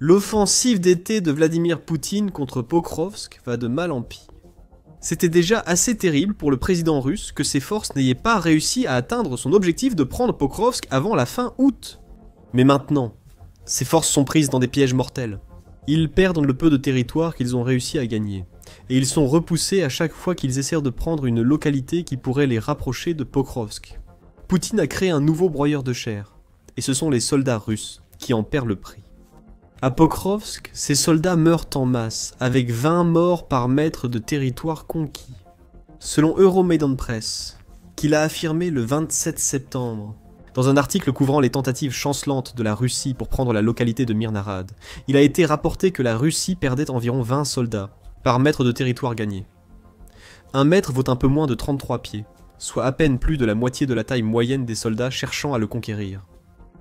L'offensive d'été de Vladimir Poutine contre Pokrovsk va de mal en pis. C'était déjà assez terrible pour le président russe que ses forces n'aient pas réussi à atteindre son objectif de prendre Pokrovsk avant la fin août. Mais maintenant, ses forces sont prises dans des pièges mortels. Ils perdent le peu de territoire qu'ils ont réussi à gagner, et ils sont repoussés à chaque fois qu'ils essaient de prendre une localité qui pourrait les rapprocher de Pokrovsk. Poutine a créé un nouveau broyeur de chair, et ce sont les soldats russes qui en perdent le prix. À Pokrovsk, ces soldats meurent en masse, avec 20 morts par mètre de territoire conquis. Selon Euromaidan Press, qu'il a affirmé le 27 septembre, dans un article couvrant les tentatives chancelantes de la Russie pour prendre la localité de Mirnarad, il a été rapporté que la Russie perdait environ 20 soldats par mètre de territoire gagné. Un mètre vaut un peu moins de 33 pieds, soit à peine plus de la moitié de la taille moyenne des soldats cherchant à le conquérir.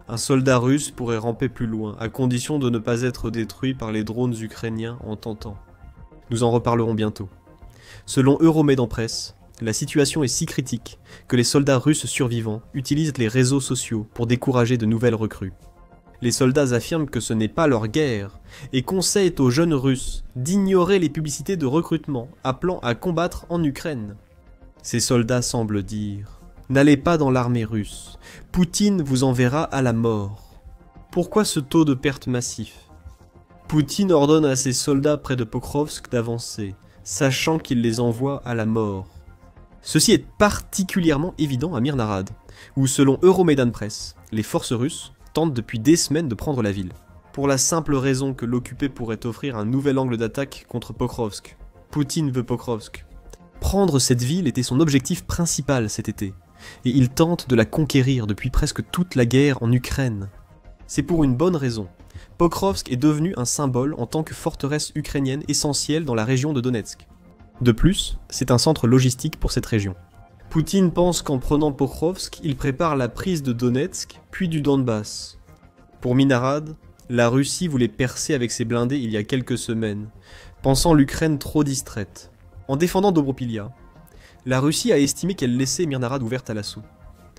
Un soldat russe pourrait ramper plus loin, à condition de ne pas être détruit par les drones ukrainiens en tentant. Nous en reparlerons bientôt. Selon Euromaidan Press, la situation est si critique que les soldats russes survivants utilisent les réseaux sociaux pour décourager de nouvelles recrues. Les soldats affirment que ce n'est pas leur guerre et conseillent aux jeunes Russes d'ignorer les publicités de recrutement appelant à combattre en Ukraine. Ces soldats semblent dire « N'allez pas dans l'armée russe, Poutine vous enverra à la mort ». Pourquoi ce taux de perte massif? Poutine ordonne à ses soldats près de Pokrovsk d'avancer, sachant qu'il les envoie à la mort. Ceci est particulièrement évident à Mirnarad, où selon Euromaidan Press, les forces russes tentent depuis des semaines de prendre la ville, pour la simple raison que l'occupé pourrait offrir un nouvel angle d'attaque contre Pokrovsk. Poutine veut Pokrovsk. Prendre cette ville était son objectif principal cet été, et il tente de la conquérir depuis presque toute la guerre en Ukraine. C'est pour une bonne raison. Pokrovsk est devenu un symbole en tant que forteresse ukrainienne essentielle dans la région de Donetsk. De plus, c'est un centre logistique pour cette région. Poutine pense qu'en prenant Pokrovsk, il prépare la prise de Donetsk, puis du Donbass. Pour Mirnarad, la Russie voulait percer avec ses blindés il y a quelques semaines, pensant l'Ukraine trop distraite. En défendant Dobropilya, la Russie a estimé qu'elle laissait Mirnarad ouverte à l'assaut.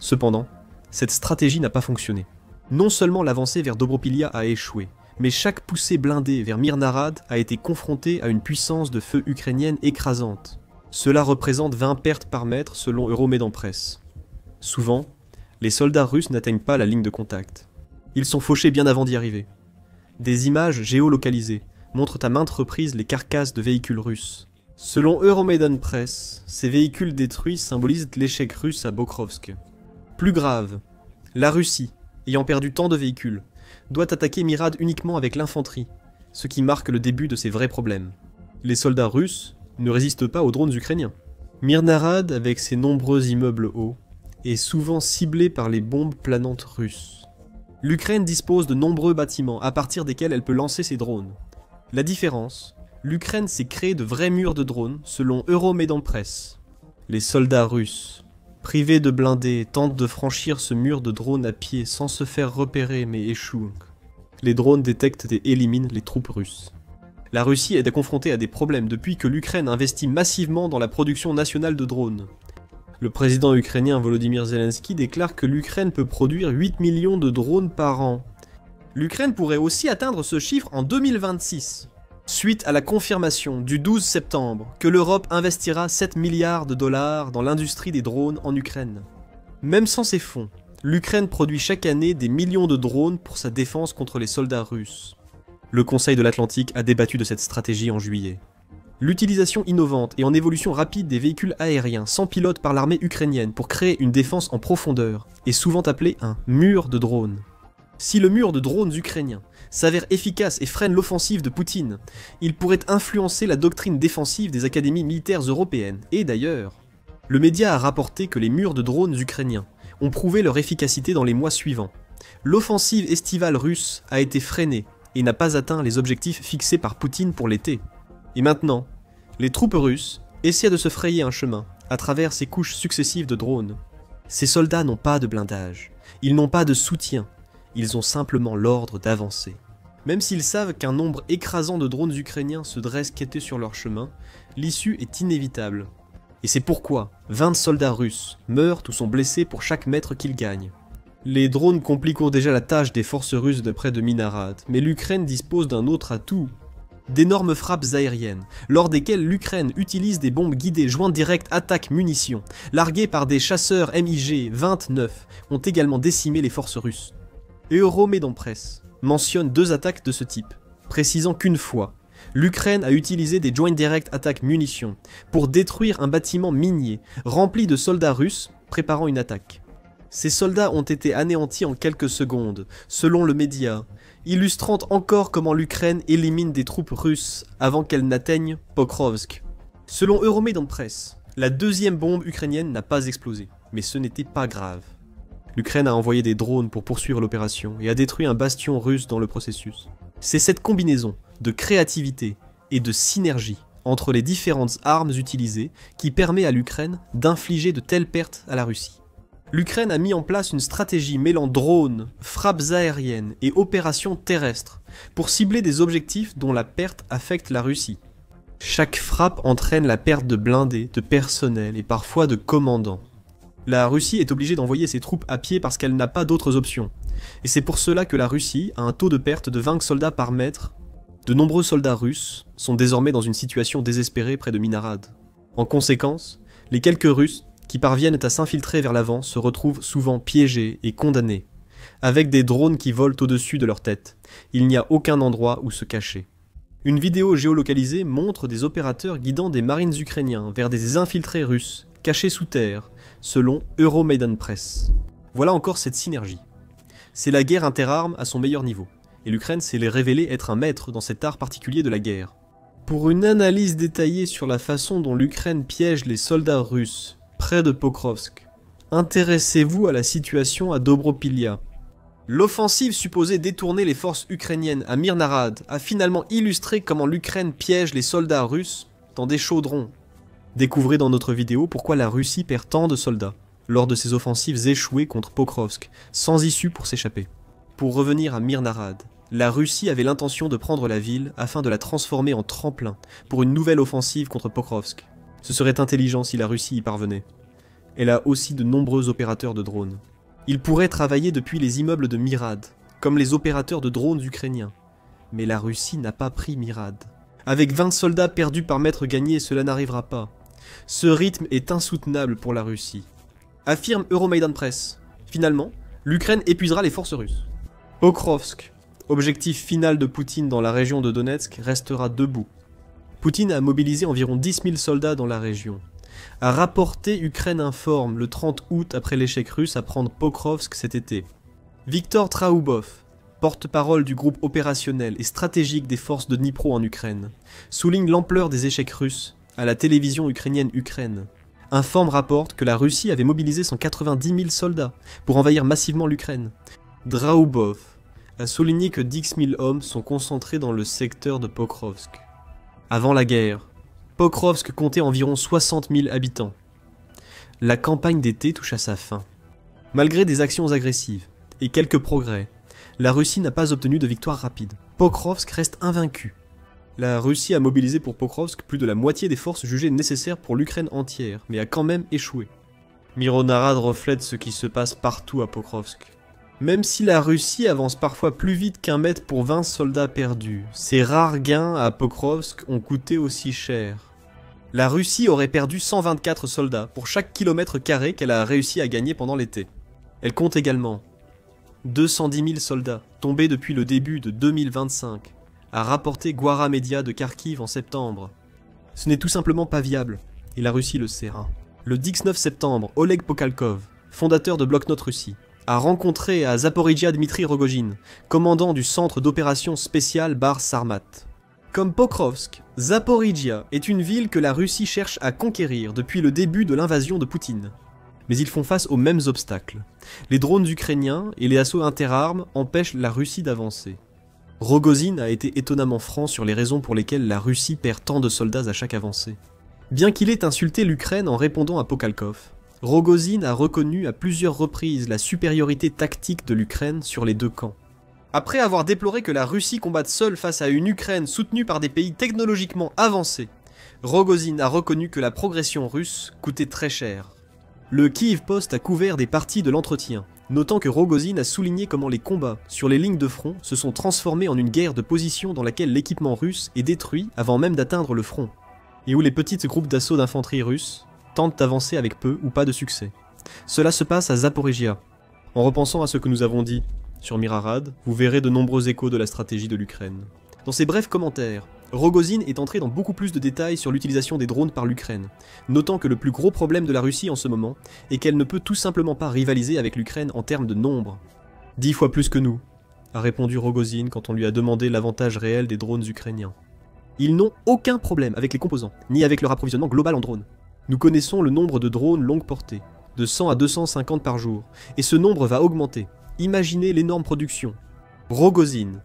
Cependant, cette stratégie n'a pas fonctionné. Non seulement l'avancée vers Dobropilya a échoué, mais chaque poussée blindée vers Mirnarad a été confrontée à une puissance de feu ukrainienne écrasante. Cela représente 20 pertes par mètre selon Euromaidan Press. Souvent, les soldats russes n'atteignent pas la ligne de contact. Ils sont fauchés bien avant d'y arriver. Des images géolocalisées montrent à maintes reprises les carcasses de véhicules russes. Selon Euromaidan Press, ces véhicules détruits symbolisent l'échec russe à Pokrovsk. Plus grave, la Russie, ayant perdu tant de véhicules, doit attaquer Mirnarad uniquement avec l'infanterie, ce qui marque le début de ses vrais problèmes. Les soldats russes ne résistent pas aux drones ukrainiens. Mirnarad, avec ses nombreux immeubles hauts, est souvent ciblé par les bombes planantes russes. L'Ukraine dispose de nombreux bâtiments à partir desquels elle peut lancer ses drones. La différence, l'Ukraine s'est créée de vrais murs de drones selon Euromaidan Press. Les soldats russes, privés de blindés, tentent de franchir ce mur de drones à pied sans se faire repérer mais échouent. Les drones détectent et éliminent les troupes russes. La Russie est confrontée à des problèmes depuis que l'Ukraine investit massivement dans la production nationale de drones. Le président ukrainien Volodymyr Zelensky déclare que l'Ukraine peut produire 8 millions de drones par an. L'Ukraine pourrait aussi atteindre ce chiffre en 2026. Suite à la confirmation du 12 septembre que l'Europe investira 7 milliards de dollars dans l'industrie des drones en Ukraine. Même sans ces fonds, l'Ukraine produit chaque année des millions de drones pour sa défense contre les soldats russes. Le Conseil de l'Atlantique a débattu de cette stratégie en juillet. L'utilisation innovante et en évolution rapide des véhicules aériens sans pilote par l'armée ukrainienne pour créer une défense en profondeur est souvent appelée un mur de drones. Si le mur de drones ukrainiens s'avère efficace et freine l'offensive de Poutine, il pourrait influencer la doctrine défensive des académies militaires européennes. Et d'ailleurs, le média a rapporté que les murs de drones ukrainiens ont prouvé leur efficacité dans les mois suivants. L'offensive estivale russe a été freinée et n'a pas atteint les objectifs fixés par Poutine pour l'été. Et maintenant, les troupes russes essaient de se frayer un chemin à travers ces couches successives de drones. Ces soldats n'ont pas de blindage, ils n'ont pas de soutien, ils ont simplement l'ordre d'avancer. Même s'ils savent qu'un nombre écrasant de drones ukrainiens se dresse quêter sur leur chemin, l'issue est inévitable. Et c'est pourquoi 20 soldats russes meurent ou sont blessés pour chaque mètre qu'ils gagnent. Les drones compliquent déjà la tâche des forces russes de près de Minarad, mais l'Ukraine dispose d'un autre atout. D'énormes frappes aériennes, lors desquelles l'Ukraine utilise des bombes guidées jointes directes attaque-munitions, larguées par des chasseurs MiG-29, ont également décimé les forces russes. Euromaidan Press mentionne 2 attaques de ce type, précisant qu'une fois, l'Ukraine a utilisé des Joint Direct Attack munitions pour détruire un bâtiment minier rempli de soldats russes préparant une attaque. Ces soldats ont été anéantis en quelques secondes, selon le média, illustrant encore comment l'Ukraine élimine des troupes russes avant qu'elles n'atteignent Pokrovsk. Selon Euromaidan Press, la 2e bombe ukrainienne n'a pas explosé, mais ce n'était pas grave. L'Ukraine a envoyé des drones pour poursuivre l'opération et a détruit un bastion russe dans le processus. C'est cette combinaison de créativité et de synergie entre les différentes armes utilisées qui permet à l'Ukraine d'infliger de telles pertes à la Russie. L'Ukraine a mis en place une stratégie mêlant drones, frappes aériennes et opérations terrestres pour cibler des objectifs dont la perte affecte la Russie. Chaque frappe entraîne la perte de blindés, de personnel et parfois de commandants. La Russie est obligée d'envoyer ses troupes à pied parce qu'elle n'a pas d'autres options. Et c'est pour cela que la Russie a un taux de perte de 20 soldats par mètre. De nombreux soldats russes sont désormais dans une situation désespérée près de Minarad. En conséquence, les quelques Russes qui parviennent à s'infiltrer vers l'avant se retrouvent souvent piégés et condamnés, avec des drones qui volent au-dessus de leur tête. Il n'y a aucun endroit où se cacher. Une vidéo géolocalisée montre des opérateurs guidant des marines ukrainiens vers des infiltrés russes, cachés sous terre, selon Euromaidan Press. Voilà encore cette synergie. C'est la guerre interarmes à son meilleur niveau, et l'Ukraine s'est révélée être un maître dans cet art particulier de la guerre. Pour une analyse détaillée sur la façon dont l'Ukraine piège les soldats russes près de Pokrovsk, intéressez-vous à la situation à Dobropilia. L'offensive supposée détourner les forces ukrainiennes à Mirnarad a finalement illustré comment l'Ukraine piège les soldats russes dans des chaudrons. Découvrez dans notre vidéo pourquoi la Russie perd tant de soldats lors de ses offensives échouées contre Pokrovsk, sans issue pour s'échapper. Pour revenir à Mirnarad, la Russie avait l'intention de prendre la ville afin de la transformer en tremplin pour une nouvelle offensive contre Pokrovsk. Ce serait intelligent si la Russie y parvenait. Elle a aussi de nombreux opérateurs de drones. Ils pourraient travailler depuis les immeubles de Mirad, comme les opérateurs de drones ukrainiens. Mais la Russie n'a pas pris Mirad. Avec 20 soldats perdus par mètre gagné, cela n'arrivera pas. Ce rythme est insoutenable pour la Russie. Affirme Euromaidan Press. Finalement, l'Ukraine épuisera les forces russes. Pokrovsk, objectif final de Poutine dans la région de Donetsk, restera debout. Poutine a mobilisé environ 10 000 soldats dans la région. A rapporté Ukraine Informe le 30 août après l'échec russe à prendre Pokrovsk cet été. Viktor Traoubov, porte-parole du groupe opérationnel et stratégique des forces de Dnipro en Ukraine, souligne l'ampleur des échecs russes à la télévision ukrainienne Ukraine. Informe rapporte que la Russie avait mobilisé 190 000 soldats pour envahir massivement l'Ukraine. Traoubov a souligné que 10 000 hommes sont concentrés dans le secteur de Pokrovsk. Avant la guerre, Pokrovsk comptait environ 60 000 habitants. La campagne d'été touche à sa fin. Malgré des actions agressives et quelques progrès, la Russie n'a pas obtenu de victoire rapide. Pokrovsk reste invaincu. La Russie a mobilisé pour Pokrovsk plus de la moitié des forces jugées nécessaires pour l'Ukraine entière, mais a quand même échoué. Mirnarad reflète ce qui se passe partout à Pokrovsk. Même si la Russie avance parfois plus vite qu'un mètre pour 20 soldats perdus, ces rares gains à Pokrovsk ont coûté aussi cher. La Russie aurait perdu 124 soldats pour chaque kilomètre carré qu'elle a réussi à gagner pendant l'été. Elle compte également 210 000 soldats tombés depuis le début de 2025, a rapporté Gwara Media de Kharkiv en septembre. Ce n'est tout simplement pas viable, et la Russie le sait. Le 19 septembre, Oleg Pokhalkov, fondateur de Bloc-Notes Russie, a rencontré à Zaporijia Dmitri Rogojin, commandant du centre d'opération spécial Bar Sarmat. Comme Pokrovsk, Zaporijia est une ville que la Russie cherche à conquérir depuis le début de l'invasion de Poutine. Mais ils font face aux mêmes obstacles. Les drones ukrainiens et les assauts interarmes empêchent la Russie d'avancer. Rogojin a été étonnamment franc sur les raisons pour lesquelles la Russie perd tant de soldats à chaque avancée. Bien qu'il ait insulté l'Ukraine en répondant à Pokhalkov, Rogojin a reconnu à plusieurs reprises la supériorité tactique de l'Ukraine sur les deux camps. Après avoir déploré que la Russie combatte seule face à une Ukraine soutenue par des pays technologiquement avancés, Rogojin a reconnu que la progression russe coûtait très cher. Le Kyiv Post a couvert des parties de l'entretien, notant que Rogozin a souligné comment les combats sur les lignes de front se sont transformés en une guerre de position dans laquelle l'équipement russe est détruit avant même d'atteindre le front, et où les petits groupes d'assaut d'infanterie russes tentent d'avancer avec peu ou pas de succès. Cela se passe à Zaporizhia. En repensant à ce que nous avons dit sur Mirarad, vous verrez de nombreux échos de la stratégie de l'Ukraine. Dans ses brefs commentaires, Rogozin est entré dans beaucoup plus de détails sur l'utilisation des drones par l'Ukraine, notant que le plus gros problème de la Russie en ce moment est qu'elle ne peut tout simplement pas rivaliser avec l'Ukraine en termes de nombre. 10 fois plus que nous, a répondu Rogozin quand on lui a demandé l'avantage réel des drones ukrainiens. Ils n'ont aucun problème avec les composants, ni avec leur approvisionnement global en drones. Nous connaissons le nombre de drones longue portée, de 100 à 250 par jour, et ce nombre va augmenter. Imaginez l'énorme production. Rogozin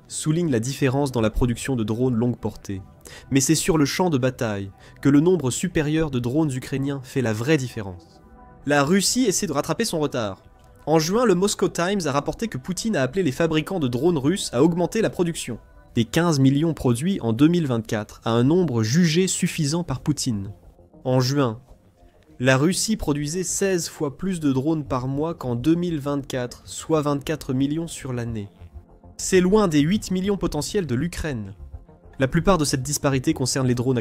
souligne la différence dans la production de drones longue portée. Mais c'est sur le champ de bataille que le nombre supérieur de drones ukrainiens fait la vraie différence. La Russie essaie de rattraper son retard. En juin, le Moscow Times a rapporté que Poutine a appelé les fabricants de drones russes à augmenter la production. Des 15 millions produits en 2024 à un nombre jugé suffisant par Poutine. En juin, la Russie produisait 16 fois plus de drones par mois qu'en 2024, soit 24 millions sur l'année. C'est loin des 8 millions potentiels de l'Ukraine. La plupart de cette disparité concerne les drones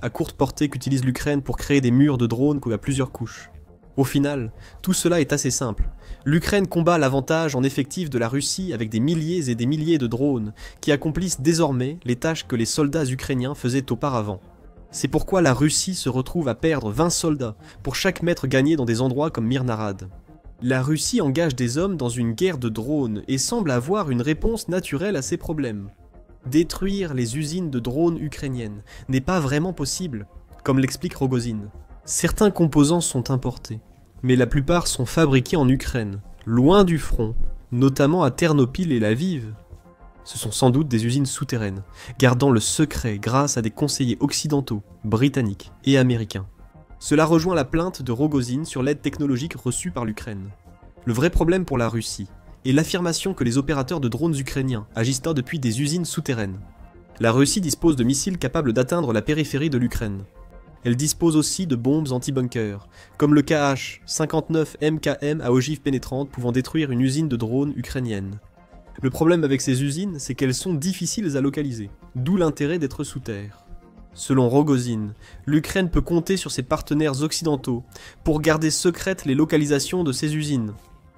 à courte portée qu'utilise l'Ukraine pour créer des murs de drones à plusieurs couches. Au final, tout cela est assez simple. L'Ukraine combat l'avantage en effectif de la Russie avec des milliers et des milliers de drones qui accomplissent désormais les tâches que les soldats ukrainiens faisaient auparavant. C'est pourquoi la Russie se retrouve à perdre 20 soldats pour chaque mètre gagné dans des endroits comme Mirnarad. La Russie engage des hommes dans une guerre de drones et semble avoir une réponse naturelle à ces problèmes. Détruire les usines de drones ukrainiennes n'est pas vraiment possible, comme l'explique Rogozin. Certains composants sont importés, mais la plupart sont fabriqués en Ukraine, loin du front, notamment à Ternopil et Lviv. Ce sont sans doute des usines souterraines, gardant le secret grâce à des conseillers occidentaux, britanniques et américains. Cela rejoint la plainte de Rogozin sur l'aide technologique reçue par l'Ukraine. Le vrai problème pour la Russie est l'affirmation que les opérateurs de drones ukrainiens agissent là depuis des usines souterraines. La Russie dispose de missiles capables d'atteindre la périphérie de l'Ukraine. Elle dispose aussi de bombes anti-bunkers, comme le KH-59 MKM à ogive pénétrante pouvant détruire une usine de drones ukrainienne. Le problème avec ces usines, c'est qu'elles sont difficiles à localiser, d'où l'intérêt d'être sous terre. Selon Rogozin, l'Ukraine peut compter sur ses partenaires occidentaux pour garder secrètes les localisations de ces usines.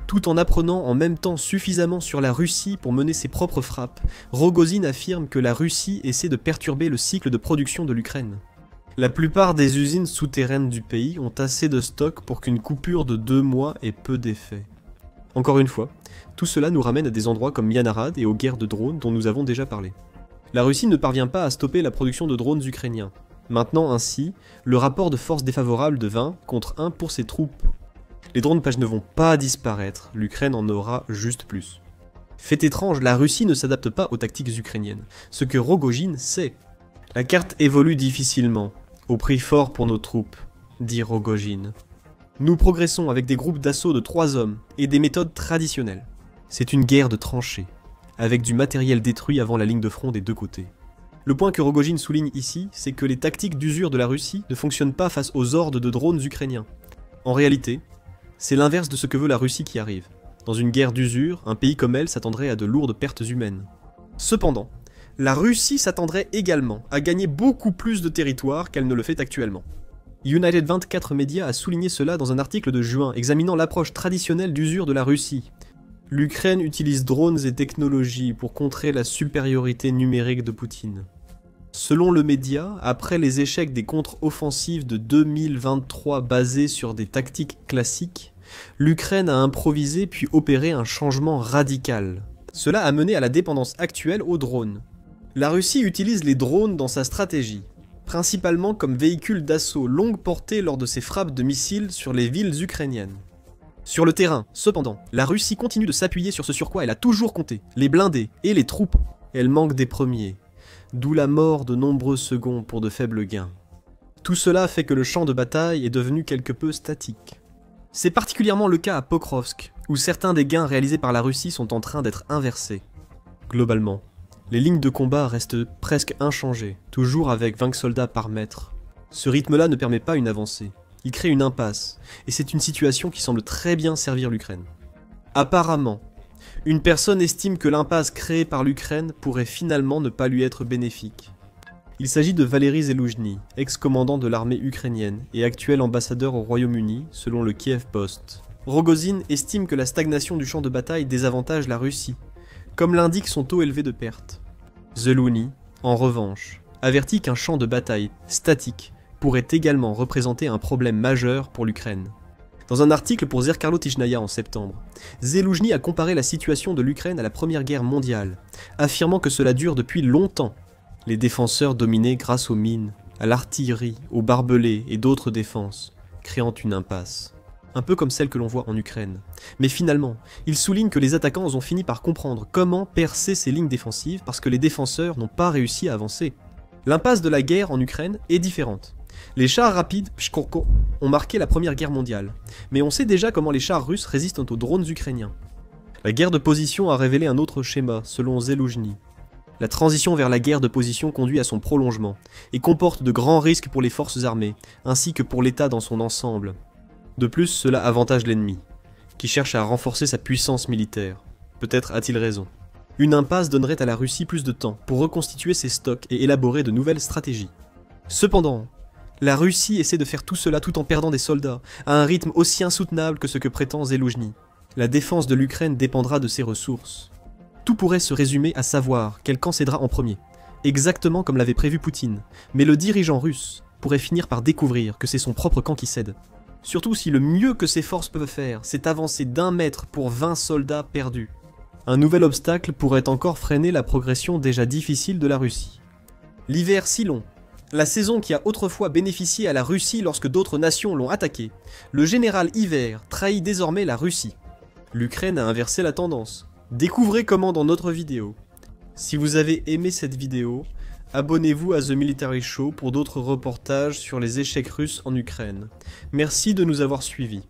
Tout en apprenant en même temps suffisamment sur la Russie pour mener ses propres frappes, Rogozin affirme que la Russie essaie de perturber le cycle de production de l'Ukraine. La plupart des usines souterraines du pays ont assez de stock pour qu'une coupure de 2 mois ait peu d'effet. Encore une fois, tout cela nous ramène à des endroits comme Mirnarad et aux guerres de drones dont nous avons déjà parlé. La Russie ne parvient pas à stopper la production de drones ukrainiens, maintenant ainsi le rapport de force défavorable de 20 contre 1 pour ses troupes. Les drones ne vont pas disparaître, l'Ukraine en aura juste plus. Fait étrange, la Russie ne s'adapte pas aux tactiques ukrainiennes, ce que Rogozin sait. La carte évolue difficilement, au prix fort pour nos troupes, dit Rogozin. Nous progressons avec des groupes d'assaut de 3 hommes et des méthodes traditionnelles. C'est une guerre de tranchées, avec du matériel détruit avant la ligne de front des deux côtés. Le point que Rogozin souligne ici, c'est que les tactiques d'usure de la Russie ne fonctionnent pas face aux hordes de drones ukrainiens. En réalité, c'est l'inverse de ce que veut la Russie qui arrive. Dans une guerre d'usure, un pays comme elle s'attendrait à de lourdes pertes humaines. Cependant, la Russie s'attendrait également à gagner beaucoup plus de territoire qu'elle ne le fait actuellement. United 24 Media a souligné cela dans un article de juin examinant l'approche traditionnelle d'usure de la Russie. L'Ukraine utilise drones et technologies pour contrer la supériorité numérique de Poutine. Selon le média, après les échecs des contre-offensives de 2023 basées sur des tactiques classiques, l'Ukraine a improvisé puis opéré un changement radical. Cela a mené à la dépendance actuelle aux drones. La Russie utilise les drones dans sa stratégie, principalement comme véhicule d'assaut longue portée lors de ses frappes de missiles sur les villes ukrainiennes. Sur le terrain, cependant, la Russie continue de s'appuyer sur ce sur quoi elle a toujours compté, les blindés et les troupes. Elle manque des premiers, d'où la mort de nombreux seconds pour de faibles gains. Tout cela fait que le champ de bataille est devenu quelque peu statique. C'est particulièrement le cas à Pokrovsk, où certains des gains réalisés par la Russie sont en train d'être inversés. Globalement, les lignes de combat restent presque inchangées, toujours avec 20 soldats par mètre. Ce rythme-là ne permet pas une avancée. Il crée une impasse, et c'est une situation qui semble très bien servir l'Ukraine. Apparemment, une personne estime que l'impasse créée par l'Ukraine pourrait finalement ne pas lui être bénéfique. Il s'agit de Valery Zeluzhny, ex-commandant de l'armée ukrainienne et actuel ambassadeur au Royaume-Uni, selon le Kiev Post. Rogozin estime que la stagnation du champ de bataille désavantage la Russie, comme l'indique son taux élevé de pertes. Zeluzhny, en revanche, avertit qu'un champ de bataille statique pourrait également représenter un problème majeur pour l'Ukraine. Dans un article pour Zerkarlo Tijnaya en septembre, Zeluzhny a comparé la situation de l'Ukraine à la Première Guerre mondiale, affirmant que cela dure depuis longtemps. Les défenseurs dominaient grâce aux mines, à l'artillerie, aux barbelés et d'autres défenses, créant une impasse. Un peu comme celle que l'on voit en Ukraine. Mais finalement, il souligne que les attaquants ont fini par comprendre comment percer ces lignes défensives parce que les défenseurs n'ont pas réussi à avancer. L'impasse de la guerre en Ukraine est différente. Les chars rapides Pshkorko ont marqué la Première Guerre mondiale, mais on sait déjà comment les chars russes résistent aux drones ukrainiens. La guerre de position a révélé un autre schéma, selon Zeluzhny. La transition vers la guerre de position conduit à son prolongement, et comporte de grands risques pour les forces armées, ainsi que pour l'État dans son ensemble. De plus, cela avantage l'ennemi, qui cherche à renforcer sa puissance militaire. Peut-être a-t-il raison. Une impasse donnerait à la Russie plus de temps pour reconstituer ses stocks et élaborer de nouvelles stratégies. Cependant, la Russie essaie de faire tout cela tout en perdant des soldats, à un rythme aussi insoutenable que ce que prétend Zeluzhny. La défense de l'Ukraine dépendra de ses ressources. Tout pourrait se résumer à savoir quel camp cédera en premier, exactement comme l'avait prévu Poutine, mais le dirigeant russe pourrait finir par découvrir que c'est son propre camp qui cède. Surtout si le mieux que ses forces peuvent faire, c'est avancer d'1 mètre pour 20 soldats perdus. Un nouvel obstacle pourrait encore freiner la progression déjà difficile de la Russie. L'hiver si long, la saison qui a autrefois bénéficié à la Russie lorsque d'autres nations l'ont attaqué, le général Hiver trahit désormais la Russie. L'Ukraine a inversé la tendance. Découvrez comment dans notre vidéo. Si vous avez aimé cette vidéo, abonnez-vous à The Military Show pour d'autres reportages sur les échecs russes en Ukraine. Merci de nous avoir suivis.